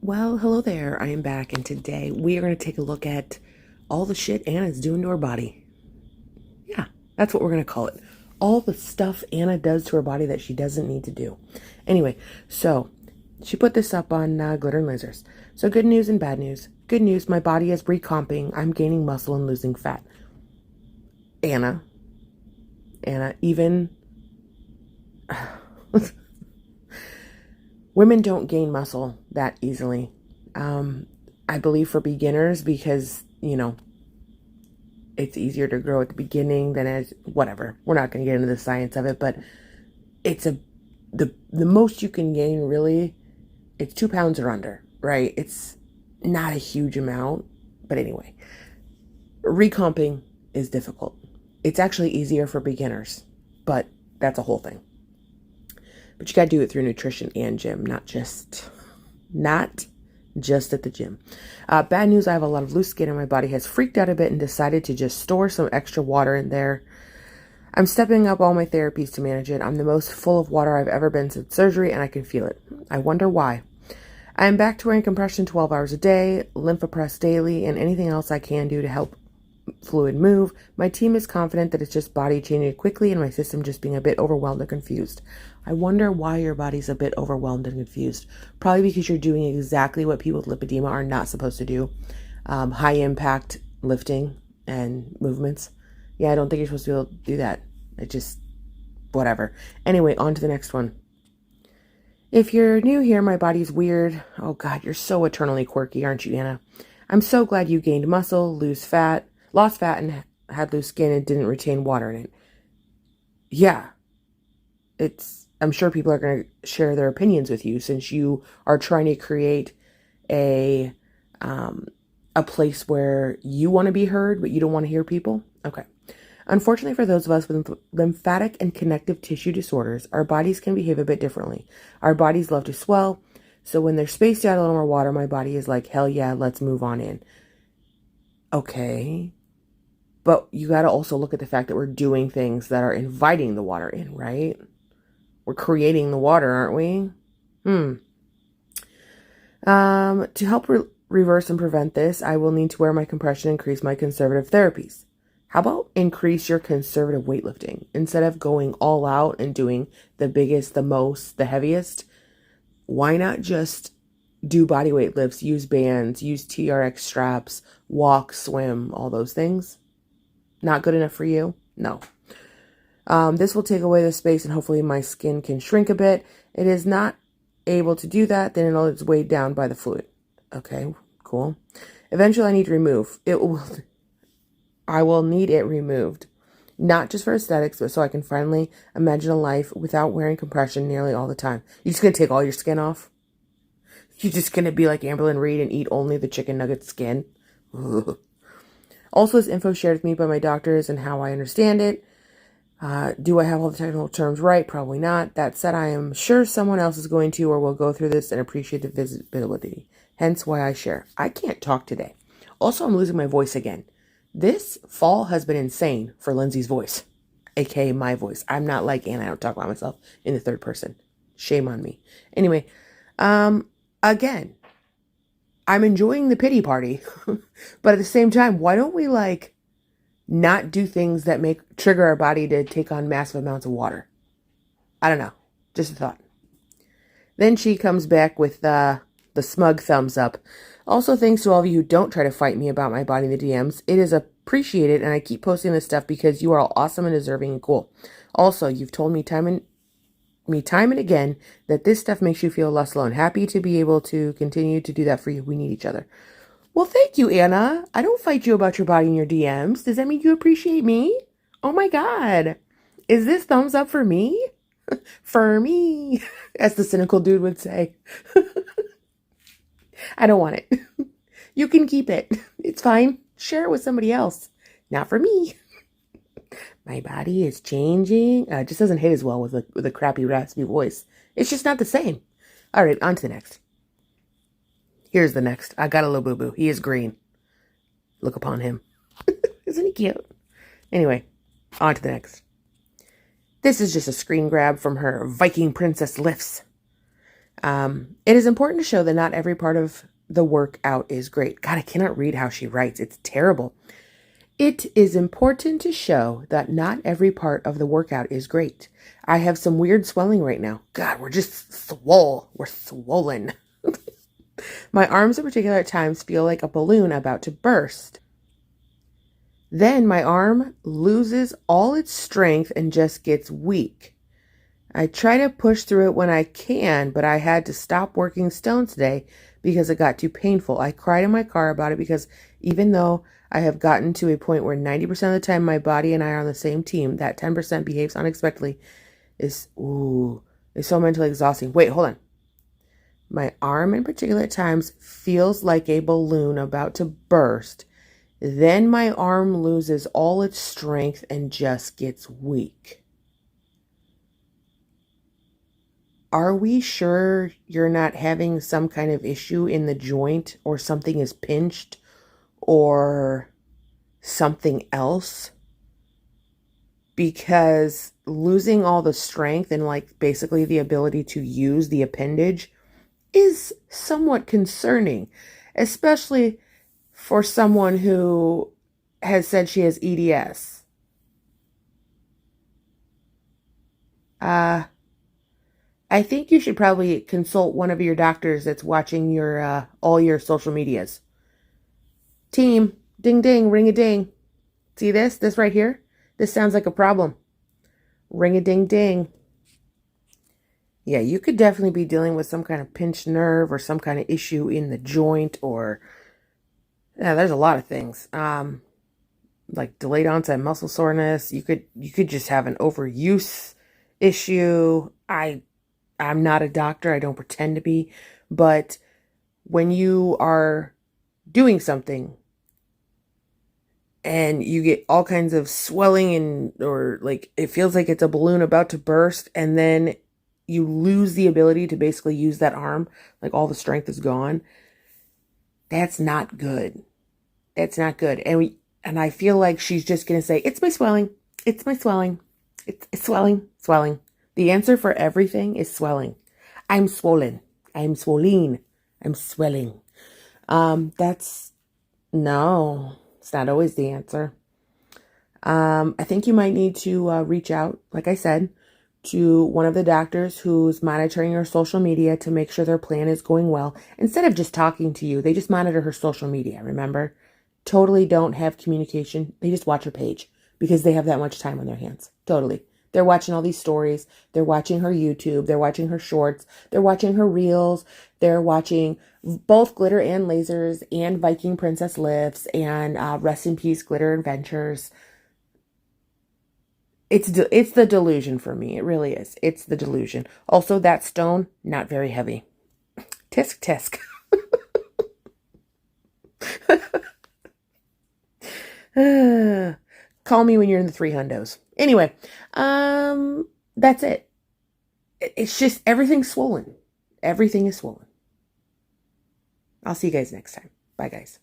Well, hello there. I am back, and today we are going to take a look at all the shit Anna's doing to her body. Yeah, that's what we're going to call it. All the stuff Anna does to her body that she doesn't need to do. Anyway, so she put this up on Glitterandlazers. So good news and bad news. Good news, my body is recomping. I'm gaining muscle and losing fat. Anna, even... Women don't gain muscle that easily. I believe for beginners because, it's easier to grow at the beginning than as whatever. We're not going to get into the science of it, but it's the most you can gain really, it's 2 pounds or under, right? It's not a huge amount, but anyway, recomping is difficult. It's actually easier for beginners, but that's a whole thing. But you got to do it through nutrition and gym, not just at the gym. Bad news, I have a lot of loose skin and my body has freaked out a bit and decided to just store some extra water in there. I'm stepping up all my therapies to manage it. I'm the most full of water I've ever been since surgery and I can feel it. I wonder why. I am back to wearing compression 12 hours a day, lymphopress daily, and anything else I can do to help fluid move. My team is confident that it's just body changing quickly and my system just being a bit overwhelmed and confused. I wonder why your body's a bit overwhelmed and confused. Probably because you're doing exactly what people with lipedema are not supposed to do. High impact lifting and movements. Yeah, I don't think you're supposed to be able to do that. It just, whatever. Anyway, on to the next one. If you're new here, my body's weird. Oh God, you're so eternally quirky, aren't you, Anna? I'm so glad you gained muscle, lost fat, and had loose skin and didn't retain water in it. Yeah, I'm sure people are going to share their opinions with you since you are trying to create a place where you want to be heard, but you don't want to hear people. Okay. Unfortunately, for those of us with lymphatic and connective tissue disorders, our bodies can behave a bit differently. Our bodies love to swell. So when they're spaced out a little more water, my body is like, hell yeah, let's move on in. Okay. But you got to also look at the fact that we're doing things that are inviting the water in, right? We're creating the water, aren't we? To help reverse and prevent this, I will need to wear my compression and increase my conservative therapies. How about increase your conservative weightlifting? Instead of going all out and doing the biggest, the most, the heaviest, why not just do bodyweight lifts, use bands, use TRX straps, walk, swim, all those things? Not good enough for you? No. This will take away the space and hopefully my skin can shrink a bit. It is not able to do that, then it's weighed down by the fluid. Okay, cool. Eventually I need to remove. I will need it removed. Not just for aesthetics, but so I can finally imagine a life without wearing compression nearly all the time. You're just going to take all your skin off? You're just going to be like Amberlynn Reed and eat only the chicken nugget skin? Ugh. Also, this info shared with me by my doctors and how I understand it. Do I have all the technical terms right? Probably not. That said, I am sure someone else is going to or will go through this and appreciate the visibility. Hence why I share. I can't talk today. Also, I'm losing my voice again. This fall has been insane for Lindsay's voice, aka my voice. I'm not like Anna. I don't talk about myself in the third person. Shame on me. Anyway, again, I'm enjoying the pity party, but at the same time, why don't we not do things that trigger our body to take on massive amounts of water? I don't know. Just a thought. Then she comes back with the smug thumbs up. Also, thanks to all of you who don't try to fight me about my body in the DMs. It is appreciated, and I keep posting this stuff because you are all awesome and deserving and cool. Also, you've told me time and again that this stuff makes you feel less alone. Happy to be able to continue to do that for you. We need each other. Well, thank you, Anna. I don't fight you about your body in your DMs. Does that mean you appreciate me? Oh my God. Is this thumbs up for me? For me, as the cynical dude would say. I don't want it. You can keep it. It's fine. Share it with somebody else. Not for me. My body is changing. It just doesn't hit as well with a crappy, raspy voice. It's just not the same. All right, on to the next. Here's the next. I got a little boo-boo. He is green. Look upon him. Isn't he cute? Anyway, on to the next. This is just a screen grab from her Viking Princess Lifts. It is important to show that not every part of the workout is great. God, I cannot read how she writes. It's terrible. It is important to show that not every part of the workout is great. I have some weird swelling right now. God, we're just swole. We're swollen. My arms at particular times feel like a balloon about to burst. Then my arm loses all its strength and just gets weak. I try to push through it when I can, but I had to stop working stone today because it got too painful. I cried in my car about it because even though I have gotten to a point where 90% of the time my body and I are on the same team, that 10% behaves unexpectedly is so mentally exhausting. Wait, hold on. My arm in particular at times feels like a balloon about to burst. Then my arm loses all its strength and just gets weak. Are we sure you're not having some kind of issue in the joint, or something is pinched, or something else? Because losing all the strength and like basically the ability to use the appendage is somewhat concerning, especially for someone who has said she has EDS. I think you should probably consult one of your doctors that's watching your all your social medias. Team, ding ding, ring a ding. See this? This right here? This sounds like a problem. Ring a ding ding. Yeah, you could definitely be dealing with some kind of pinched nerve or some kind of issue in the joint, or yeah, there's a lot of things. Like delayed onset muscle soreness. You could just have an overuse issue. I'm not a doctor. I don't pretend to be, but when you are doing something and you get all kinds of swelling and or like it feels like it's a balloon about to burst, and then you lose the ability to basically use that arm, like all the strength is gone. That's not good. That's not good. And I feel like she's just going to say, it's my swelling. It's my swelling. It's swelling, swelling. The answer for everything is swelling. I'm swollen. I'm swollen. I'm swelling. No, it's not always the answer. I think you might need to reach out, like I said, to one of the doctors who's monitoring her social media to make sure their plan is going well. Instead of just talking to you, they just monitor her social media, remember? Totally don't have communication. They just watch her page because they have that much time on their hands. Totally. They're watching all these stories. They're watching her YouTube. They're watching her shorts. They're watching her reels. They're watching both Glitterandlazers and Viking Princess Lifts and Rest in Peace Glitter Adventures. It's the delusion for me. It really is. It's the delusion. Also, that stone, not very heavy. Tisk tisk. Call me when you're in the 300s. Anyway, that's it. It's just everything's swollen. Everything is swollen. I'll see you guys next time. Bye, guys.